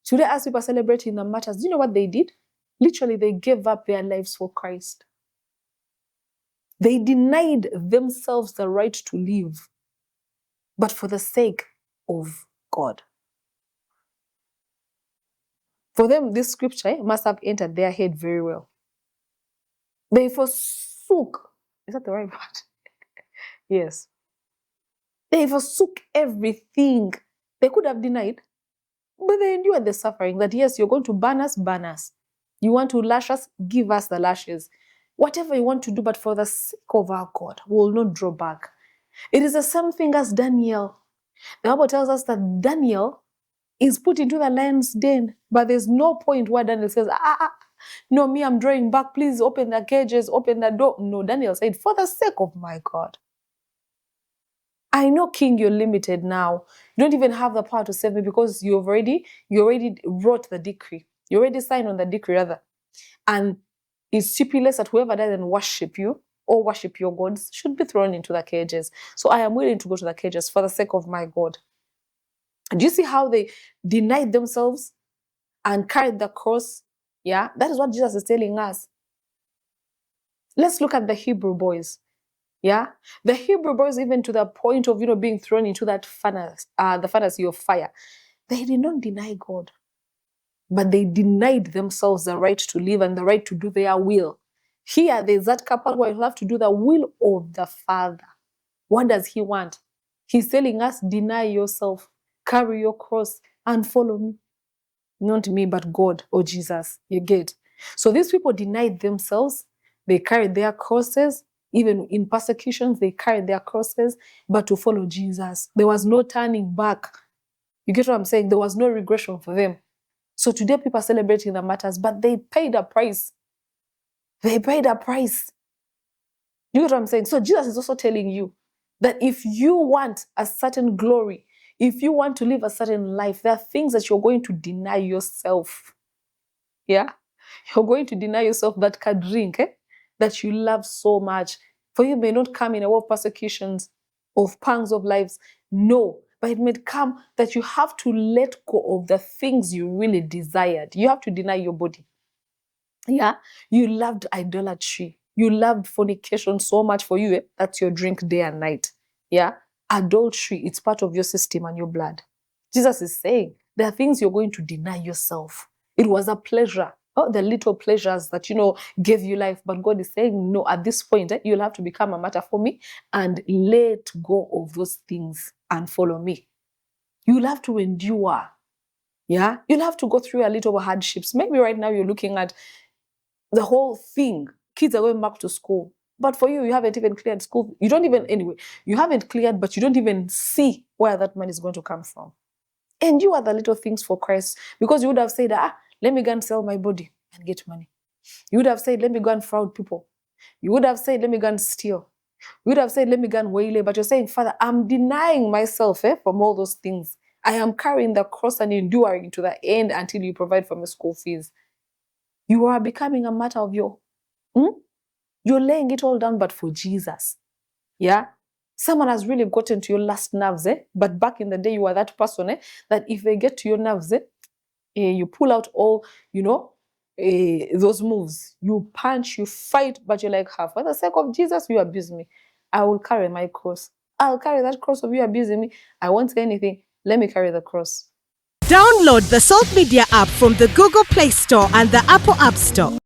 Today, as people are celebrating the martyrs, do you know what they did? Literally, they gave up their lives for Christ. They denied themselves the right to live, but for the sake of God. For them, this scripture must have entered their head very well. They forsook, is that the right word? Yes. They forsook everything. They could have denied, but they endured the suffering that, yes, you're going to burn us, burn us. You want to lash us, give us the lashes. Whatever you want to do, but for the sake of our God, we will not draw back. It is the same thing as Daniel. The Bible tells us that Daniel is put into the lion's den, but there's no point where Daniel says, no, me, I'm drawing back. Please open the cages, open the door. No, Daniel said, for the sake of my God. I know, King, you're limited now. You don't even have the power to save me because you already wrote the decree. You already signed on the decree, rather. And it stipulates that whoever doesn't worship you or worship your gods should be thrown into the cages. So I am willing to go to the cages for the sake of my God. Do you see how they denied themselves and carried the cross? Yeah, that is what Jesus is telling us. Let's look at the Hebrew boys. Yeah, the Hebrew boys, even to the point of being thrown into that furnace, the furnace of fire, they did not deny God, but they denied themselves the right to live and the right to do their will. Here, there's that couple where you have to do the will of the Father. What does He want? He's telling us, deny yourself, carry your cross, and follow me. Not me, but God or Jesus. You get? So these people denied themselves. They carried their crosses. Even in persecutions, they carried their crosses, but to follow Jesus. There was no turning back. You get what I'm saying? There was no regression for them. So today people are celebrating the martyrs, but they paid a price. They paid a price. You get what I'm saying? So Jesus is also telling you that if you want a certain glory, if you want to live a certain life, there are things that you're going to deny yourself. Yeah? You're going to deny yourself that drink, that you love so much. For you may not come in a war of persecutions, of pangs of lives. No, but it may come that you have to let go of the things you really desired. You have to deny your body. Yeah, you loved idolatry. You loved fornication so much for you. That's your drink day and night. Yeah, adultery, it's part of your system and your blood. Jesus is saying there are things you're going to deny yourself. It was a pleasure. Oh, the little pleasures that, gave you life. But God is saying, no, at this point, you'll have to become a martyr for me and let go of those things and follow me. You'll have to endure. Yeah, you'll have to go through a little hardships. Maybe right now you're looking at the whole thing. Kids are going back to school. But for you, you haven't even cleared school. You don't even, anyway, you haven't cleared, but you don't even see where that money is going to come from. And you are the little things for Christ. Because you would have said, let me go and sell my body and get money. You would have said, let me go and fraud people. You would have said, let me go and steal. You would have said, let me go and waylay. But you're saying, Father, I'm denying myself from all those things. I am carrying the cross and enduring to the end until you provide for my school fees. You are becoming a matter of your... You're laying it all down, but for Jesus. Yeah? Someone has really gotten to your last nerves, but back in the day, you were that person, that if they get to your nerves, you pull out all, those moves. You punch, you fight, but you're like, for the sake of Jesus, you abuse me. I will carry my cross. I'll carry that cross of you abusing me. I won't say anything. Let me carry the cross. Download the Salt Media app from the Google Play Store and the Apple App Store.